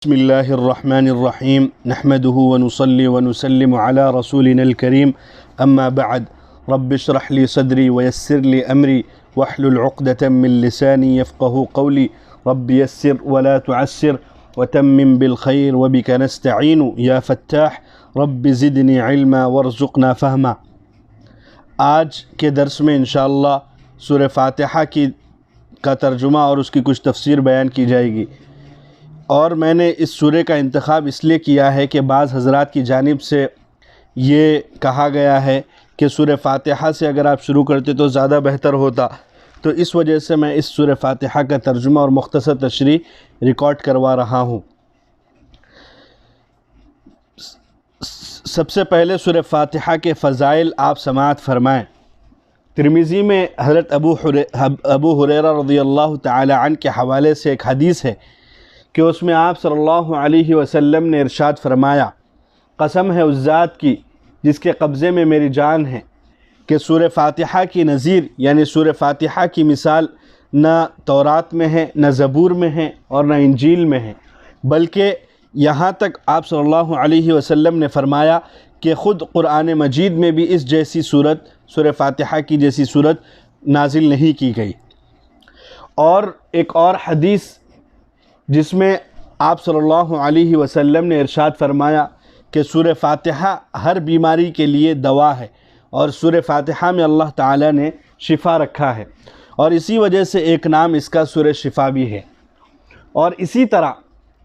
بسم الله الرحمن الرحيم نحمده ونصلي ونسلم على رسولنا الكريم أما بعد رب اشرح لي صدري ويسر لي أمري واحلل عقدة من لساني يفقه قولي رب يسر ولا تعسر وتمم بالخير وبك نستعين يا فتاح رب زدني علما وارزقنا فهما۔ آج کے درس میں انشاءاللہ سورہ فاتحہ کا ترجمہ اور اس کی کچھ تفسیر بیان کی جائے گی، اور میں نے اس سورہ کا انتخاب اس لیے کیا ہے کہ بعض حضرات کی جانب سے یہ کہا گیا ہے کہ سورہ فاتحہ سے اگر آپ شروع کرتے تو زیادہ بہتر ہوتا، تو اس وجہ سے میں اس سورہ فاتحہ کا ترجمہ اور مختصر تشریح ریکارڈ کروا رہا ہوں۔ سب سے پہلے سورہ فاتحہ کے فضائل آپ سماعت فرمائیں۔ ترمذی میں حضرت ابو ہریرہ رضی اللہ تعالی عنہ کے حوالے سے ایک حدیث ہے کہ اس میں آپ صلی اللہ علیہ وسلم نے ارشاد فرمایا، قسم ہے اس ذات کی جس کے قبضے میں میری جان ہے کہ سورہ فاتحہ کی نظیر یعنی سورہ فاتحہ کی مثال نہ تورات میں ہے، نہ زبور میں ہے اور نہ انجیل میں ہے، بلکہ یہاں تک آپ صلی اللہ علیہ وسلم نے فرمایا کہ خود قرآن مجید میں بھی اس جیسی صورت سورہ فاتحہ کی جیسی صورت نازل نہیں کی گئی۔ اور ایک اور حدیث جس میں آپ صلی اللہ علیہ وسلم نے ارشاد فرمایا کہ سورہ فاتحہ ہر بیماری کے لیے دوا ہے، اور سورہ فاتحہ میں اللہ تعالیٰ نے شفا رکھا ہے، اور اسی وجہ سے ایک نام اس کا سورہ شفا بھی ہے۔ اور اسی طرح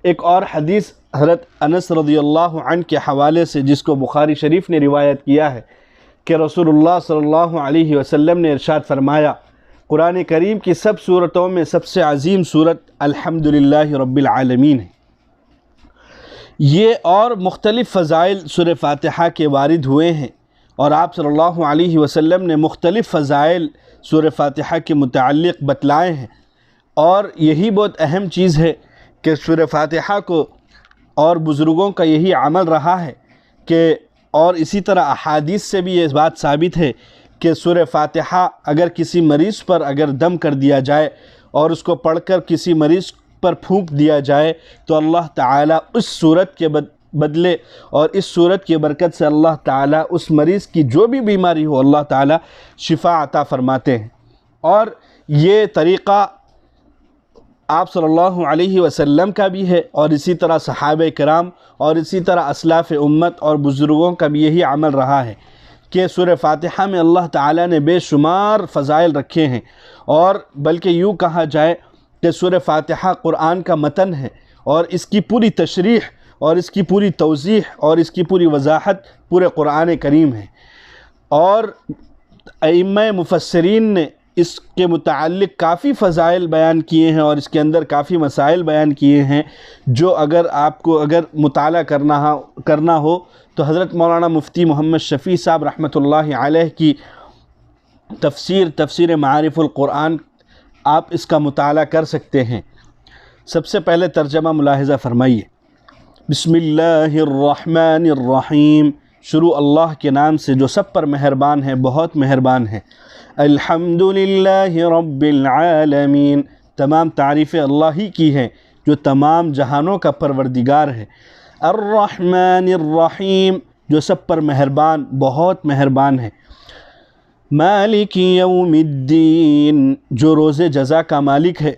ایک اور حدیث حضرت انس رضی اللہ عنہ کے حوالے سے جس کو بخاری شریف نے روایت کیا ہے کہ رسول اللہ صلی اللہ علیہ وسلم نے ارشاد فرمایا، قرآن کریم کی سب صورتوں میں سب سے عظیم صورت الحمدللہ رب العالمین ہے۔ یہ اور مختلف فضائل سورہ فاتحہ کے وارد ہوئے ہیں، اور آپ صلی اللہ علیہ وسلم نے مختلف فضائل سورہ فاتحہ کے متعلق بتلائے ہیں، اور یہی بہت اہم چیز ہے کہ سورہ فاتحہ کو اور بزرگوں کا یہی عمل رہا ہے کہ اور اسی طرح احادیث سے بھی یہ بات ثابت ہے کہ سورہ فاتحہ اگر کسی مریض پر اگر دم کر دیا جائے اور اس کو پڑھ کر کسی مریض پر پھونک دیا جائے تو اللہ تعالیٰ اس صورت کے بدلے اور اس صورت کی برکت سے اللہ تعالیٰ اس مریض کی جو بھی بیماری ہو اللہ تعالیٰ شفا عطا فرماتے ہیں۔ اور یہ طریقہ آپ صلی اللہ علیہ وسلم کا بھی ہے، اور اسی طرح صحابہ کرام اور اسی طرح اسلاف امت اور بزرگوں کا بھی یہی عمل رہا ہے کہ سورہ فاتحہ میں اللہ تعالیٰ نے بے شمار فضائل رکھے ہیں، اور بلکہ یوں کہا جائے کہ سورہ فاتحہ قرآن کا متن ہے، اور اس کی پوری تشریح اور اس کی پوری توضیح اور اس کی پوری وضاحت پورے قرآن کریم ہے۔ اور ائمہ مفسرین نے اس کے متعلق کافی فضائل بیان کیے ہیں، اور اس کے اندر کافی مسائل بیان کیے ہیں جو اگر آپ کو مطالعہ کرنا ہو تو حضرت مولانا مفتی محمد شفیع صاحب رحمۃ اللہ علیہ کی تفسیر معارف القرآن آپ اس کا مطالعہ کر سکتے ہیں۔ سب سے پہلے ترجمہ ملاحظہ فرمائیے۔ بسم اللہ الرحمن الرحیم، شروع اللہ کے نام سے جو سب پر مہربان ہے، بہت مہربان ہے۔ الحمدللہ رب العالمین، تمام تعریفیں اللہ ہی کی ہیں جو تمام جہانوں کا پروردگار ہے۔ الرحمن الرحیم، جو سب پر مہربان بہت مہربان ہے۔ مالک یوم الدین، جو روز جزا کا مالک ہے۔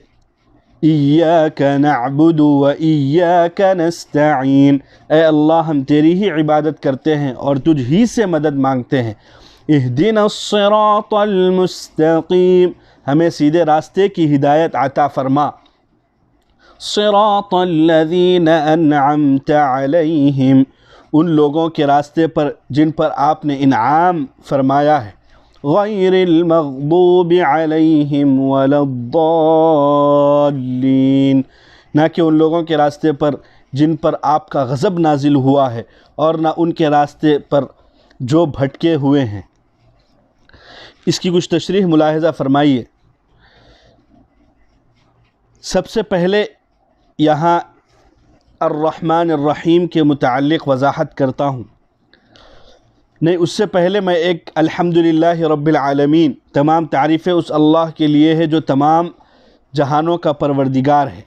ایاک نعبد و ایاک نستعین، اے اللہ ہم تیری ہی عبادت کرتے ہیں اور تجھ ہی سے مدد مانگتے ہیں۔ اہدنا الصراط المستقیم، ہمیں سیدھے راستے کی ہدایت عطا فرما۔ صراط الذین انعمت علیہم، ان لوگوں کے راستے پر جن پر آپ نے انعام فرمایا ہے۔ غیر المغضوب علیہم ولا الضالین، نہ کہ ان لوگوں کے راستے پر جن پر آپ کا غضب نازل ہوا ہے، اور نہ ان کے راستے پر جو بھٹکے ہوئے ہیں۔ اس کی کچھ تشریح ملاحظہ فرمائیے۔ سب سے پہلے یہاں الرحمن الرحیم کے متعلق وضاحت کرتا ہوں، نہیں اس سے پہلے میں ایک الحمدللہ رب العالمین، تمام تعریفیں اس اللہ کے لیے ہے جو تمام جہانوں کا پروردگار ہے۔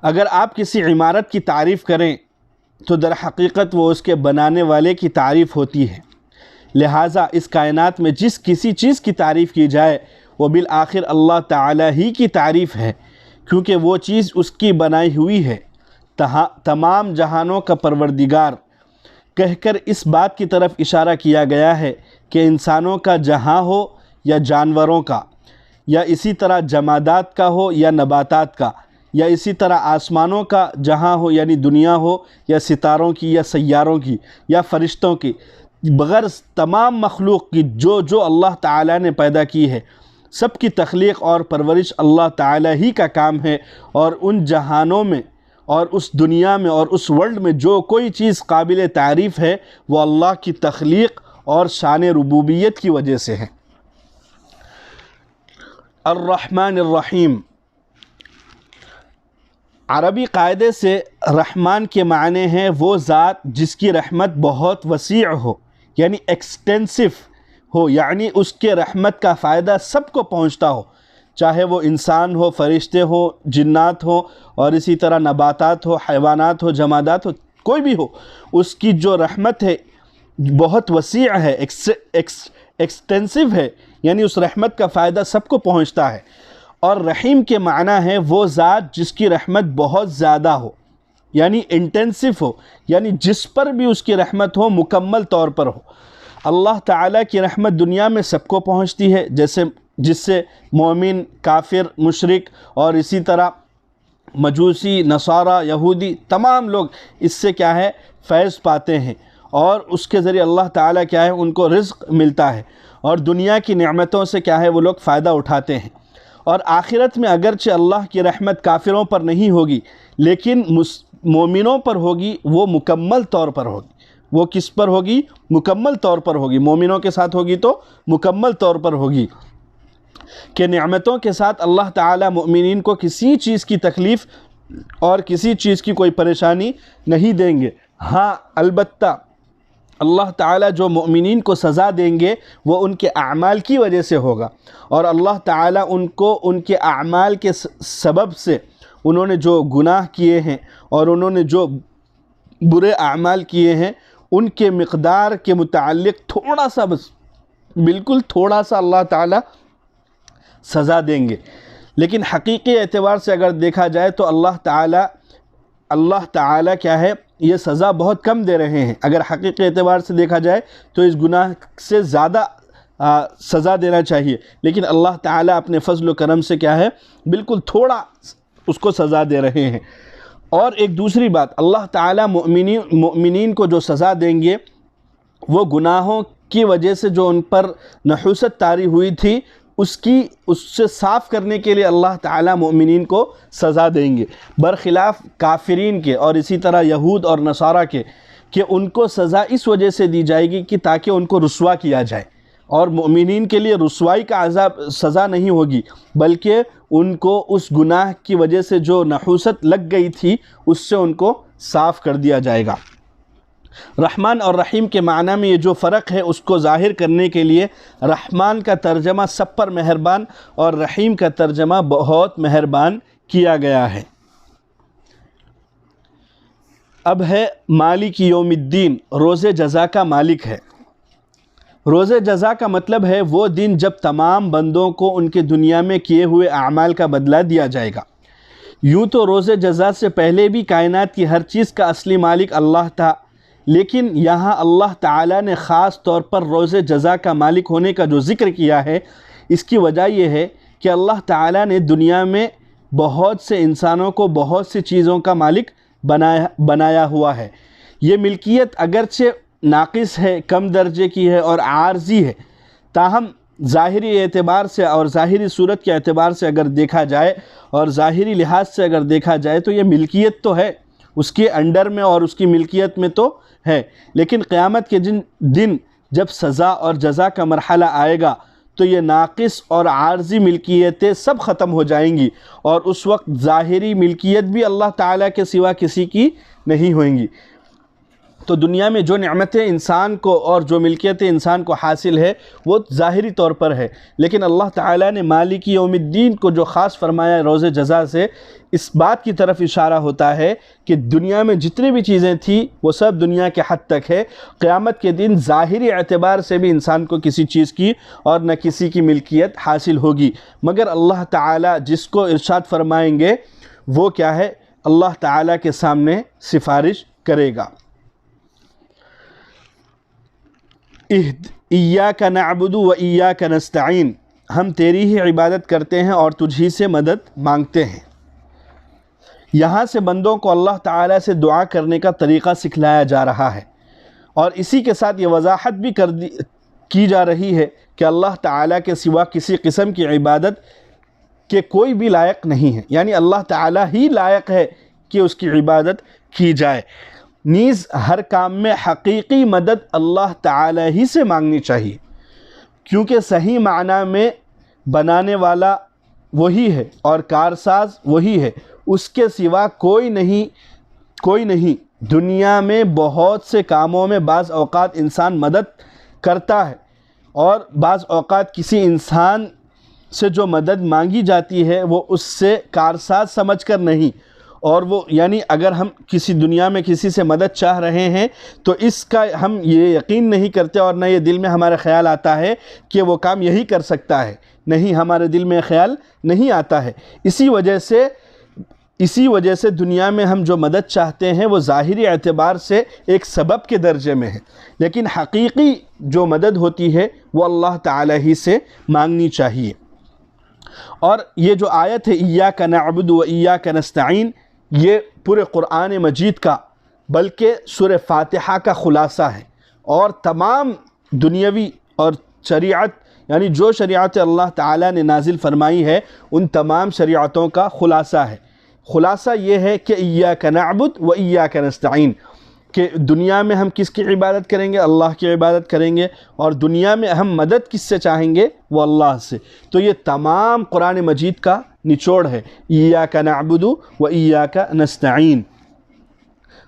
اگر آپ کسی عمارت کی تعریف کریں تو در حقیقت وہ اس کے بنانے والے کی تعریف ہوتی ہے، لہٰذا اس کائنات میں جس کسی چیز کی تعریف کی جائے وہ بالآخر اللہ تعالیٰ ہی کی تعریف ہے، کیونکہ وہ چیز اس کی بنائی ہوئی ہے۔ تمام جہانوں کا پروردگار کہہ کر اس بات کی طرف اشارہ کیا گیا ہے کہ انسانوں کا جہاں ہو یا جانوروں کا، یا اسی طرح جمادات کا ہو یا نباتات کا، یا اسی طرح آسمانوں کا جہاں ہو یعنی دنیا ہو، یا ستاروں کی یا سیاروں کی یا فرشتوں کی، بغیر تمام مخلوق کی جو اللہ تعالیٰ نے پیدا کی ہے، سب کی تخلیق اور پرورش اللہ تعالیٰ ہی کا کام ہے، اور ان جہانوں میں اور اس دنیا میں اور اس ورلڈ میں جو کوئی چیز قابل تعریف ہے وہ اللہ کی تخلیق اور شان ربوبیت کی وجہ سے ہے۔ الرحمن الرحیم، عربی قاعدے سے رحمان کے معنی ہیں وہ ذات جس کی رحمت بہت وسیع ہو، یعنی ایکسٹینسو ہو، یعنی اس کے رحمت کا فائدہ سب کو پہنچتا ہو، چاہے وہ انسان ہو، فرشتے ہو، جنات ہو، اور اسی طرح نباتات ہو، حیوانات ہو، جمادات ہو، کوئی بھی ہو، اس کی جو رحمت ہے بہت وسیع ہے، ایکسٹینسو ہے، یعنی اس رحمت کا فائدہ سب کو پہنچتا ہے۔ اور رحیم کے معنی ہے وہ ذات جس کی رحمت بہت زیادہ ہو، یعنی انٹینسو ہو، یعنی جس پر بھی اس کی رحمت ہو مکمل طور پر ہو۔ اللہ تعالیٰ کی رحمت دنیا میں سب کو پہنچتی ہے، جس سے مومن، کافر، مشرک اور اسی طرح مجوسی، نصارہ، یہودی، تمام لوگ اس سے کیا ہے فیض پاتے ہیں، اور اس کے ذریعے اللہ تعالیٰ کیا ہے ان کو رزق ملتا ہے، اور دنیا کی نعمتوں سے کیا ہے وہ لوگ فائدہ اٹھاتے ہیں۔ اور آخرت میں اگرچہ اللہ کی رحمت کافروں پر نہیں ہوگی لیکن مومنوں پر ہوگی، وہ مکمل طور پر ہوگی۔ وہ کس پر ہوگی؟ مکمل طور پر ہوگی۔ مومنوں کے ساتھ ہوگی تو مکمل طور پر ہوگی، کہ نعمتوں کے ساتھ اللہ تعالیٰ مؤمنین کو کسی چیز کی تکلیف اور کسی چیز کی کوئی پریشانی نہیں دیں گے۔ ہاں البتہ اللہ تعالیٰ جو مؤمنین کو سزا دیں گے وہ ان کے اعمال کی وجہ سے ہوگا، اور اللہ تعالیٰ ان کو ان کے اعمال کے سبب سے، انہوں نے جو گناہ کیے ہیں اور انہوں نے جو برے اعمال کیے ہیں ان کے مقدار کے متعلق تھوڑا سا، بس بالکل تھوڑا سا اللہ تعالیٰ سزا دیں گے۔ لیکن حقیقی اعتبار سے اگر دیکھا جائے تو اللہ تعالیٰ کیا ہے یہ سزا بہت کم دے رہے ہیں۔ اگر حقیقی اعتبار سے دیکھا جائے تو اس گناہ سے زیادہ سزا دینا چاہیے، لیکن اللہ تعالیٰ اپنے فضل و کرم سے کیا ہے بالکل تھوڑا اس کو سزا دے رہے ہیں۔ اور ایک دوسری بات، اللہ تعالیٰ مؤمنین کو جو سزا دیں گے وہ گناہوں کی وجہ سے جو ان پر نحوست طاری ہوئی تھی اس سے صاف کرنے کے لیے اللہ تعالیٰ مؤمنین کو سزا دیں گے، برخلاف کافرین کے اور اسی طرح یہود اور نصارہ کے، کہ ان کو سزا اس وجہ سے دی جائے گی کہ تاکہ ان کو رسوا کیا جائے، اور مؤمنین کے لیے رسوائی کا عذاب سزا نہیں ہوگی، بلکہ ان کو اس گناہ کی وجہ سے جو نحوست لگ گئی تھی اس سے ان کو صاف کر دیا جائے گا۔ رحمان اور رحیم کے معنی میں یہ جو فرق ہے اس کو ظاہر کرنے کے لیے رحمان کا ترجمہ سب پر مہربان اور رحیم کا ترجمہ بہت مہربان کیا گیا ہے۔ اب ہے مالک یوم الدین، روز جزا کا مالک ہے۔ روز جزا کا مطلب ہے وہ دن جب تمام بندوں کو ان کے دنیا میں کیے ہوئے اعمال کا بدلہ دیا جائے گا۔ یوں تو روز جزا سے پہلے بھی کائنات کی ہر چیز کا اصلی مالک اللہ تھا، لیکن یہاں اللہ تعالیٰ نے خاص طور پر روز جزا کا مالک ہونے کا جو ذکر کیا ہے، اس کی وجہ یہ ہے کہ اللہ تعالیٰ نے دنیا میں بہت سے انسانوں کو بہت سی چیزوں کا مالک بنایا ہوا ہے۔ یہ ملکیت اگرچہ ناقص ہے، کم درجے کی ہے اور عارضی ہے، تاہم ظاہری اعتبار سے اور ظاہری صورت کے اعتبار سے اگر دیکھا جائے اور ظاہری لحاظ سے اگر دیکھا جائے تو یہ ملکیت تو ہے، اس کے انڈر میں اور اس کی ملکیت میں تو ہے، لیکن قیامت کے دن جب سزا اور جزا کا مرحلہ آئے گا تو یہ ناقص اور عارضی ملکیتیں سب ختم ہو جائیں گی، اور اس وقت ظاہری ملکیت بھی اللہ تعالیٰ کے سوا کسی کی نہیں ہوئیں گی۔ تو دنیا میں جو نعمتیں انسان کو اور جو ملکیتیں انسان کو حاصل ہے وہ ظاہری طور پر ہے، لیکن اللہ تعالیٰ نے مالک یوم الدین کو جو خاص فرمایا روز جزا سے، اس بات کی طرف اشارہ ہوتا ہے کہ دنیا میں جتنی بھی چیزیں تھیں وہ سب دنیا کے حد تک ہے۔ قیامت کے دن ظاہری اعتبار سے بھی انسان کو کسی چیز کی اور نہ کسی کی ملکیت حاصل ہوگی، مگر اللہ تعالیٰ جس کو ارشاد فرمائیں گے وہ کیا ہے؟ اللہ تعالیٰ کے سامنے سفارش کرے گا۔ ایاک نعبد و ایاک نستعین، ہم تیری ہی عبادت کرتے ہیں اور تجھ ہی سے مدد مانگتے ہیں۔ یہاں سے بندوں کو اللہ تعالیٰ سے دعا کرنے کا طریقہ سکھلایا جا رہا ہے، اور اسی کے ساتھ یہ وضاحت بھی کی جا رہی ہے کہ اللہ تعالیٰ کے سوا کسی قسم کی عبادت کہ کوئی بھی لائق نہیں ہے، یعنی اللہ تعالیٰ ہی لائق ہے کہ اس کی عبادت کی جائے۔ نیز ہر کام میں حقیقی مدد اللہ تعالیٰ ہی سے مانگنی چاہیے، کیونکہ صحیح معنی میں بنانے والا وہی ہے اور کارساز وہی ہے، اس کے سوا کوئی نہیں۔ دنیا میں بہت سے کاموں میں بعض اوقات انسان مدد کرتا ہے، اور بعض اوقات کسی انسان سے جو مدد مانگی جاتی ہے وہ اس سے کارساز سمجھ کر نہیں، اور وہ یعنی اگر ہم کسی دنیا میں کسی سے مدد چاہ رہے ہیں تو اس کا ہم یہ یقین نہیں کرتے، اور نہ یہ دل میں ہمارا خیال آتا ہے کہ وہ کام یہی کر سکتا ہے، نہیں، ہمارے دل میں خیال نہیں آتا ہے۔ اسی وجہ سے دنیا میں ہم جو مدد چاہتے ہیں وہ ظاہری اعتبار سے ایک سبب کے درجے میں ہے، لیکن حقیقی جو مدد ہوتی ہے وہ اللہ تعالیٰ ہی سے مانگنی چاہیے۔ اور یہ جو آیت ہے ایاک نعبد و ایاک نستعین، یہ پورے قرآن مجید کا بلکہ سورہ فاتحہ کا خلاصہ ہے، اور تمام دنیاوی اور شریعت یعنی جو شریعت اللہ تعالیٰ نے نازل فرمائی ہے ان تمام شریعتوں کا خلاصہ ہے۔ خلاصہ یہ ہے کہ ایاک نعبد و ایاک نستعین، کہ دنیا میں ہم کس کی عبادت کریں گے؟ اللہ کی عبادت کریں گے، اور دنیا میں ہم مدد کس سے چاہیں گے؟ وہ اللہ سے۔ تو یہ تمام قرآن مجید کا نچوڑ ہے، ایاک نعبد و ایاک نستعین۔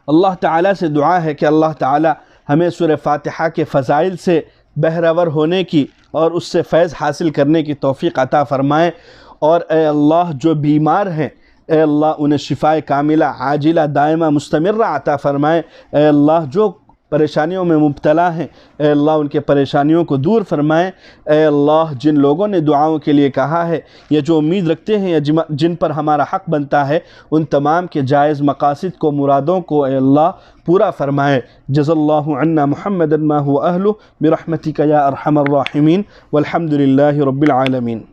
اللہ تعالیٰ سے دعا ہے کہ اللہ تعالیٰ ہمیں سورہ فاتحہ کے فضائل سے بہرور ہونے کی اور اس سے فیض حاصل کرنے کی توفیق عطا فرمائے، اور اے اللہ جو بیمار ہیں اے اللہ انہیں شفائے کاملہ عاجلہ دائمہ مستمرہ عطا فرمائے، اے اللہ جو پریشانیوں میں مبتلا ہیں اے اللہ ان کے پریشانیوں کو دور فرمائے، اے اللہ جن لوگوں نے دعاؤں کے لیے کہا ہے یا جو امید رکھتے ہیں یا جن پر ہمارا حق بنتا ہے، ان تمام کے جائز مقاصد کو، مرادوں کو اے اللہ پورا فرمائے۔ جزا اللہ عنا محمدا ما هو اہلہ برحمتک یا ارحم الراحمین، والحمد للہ رب العالمین۔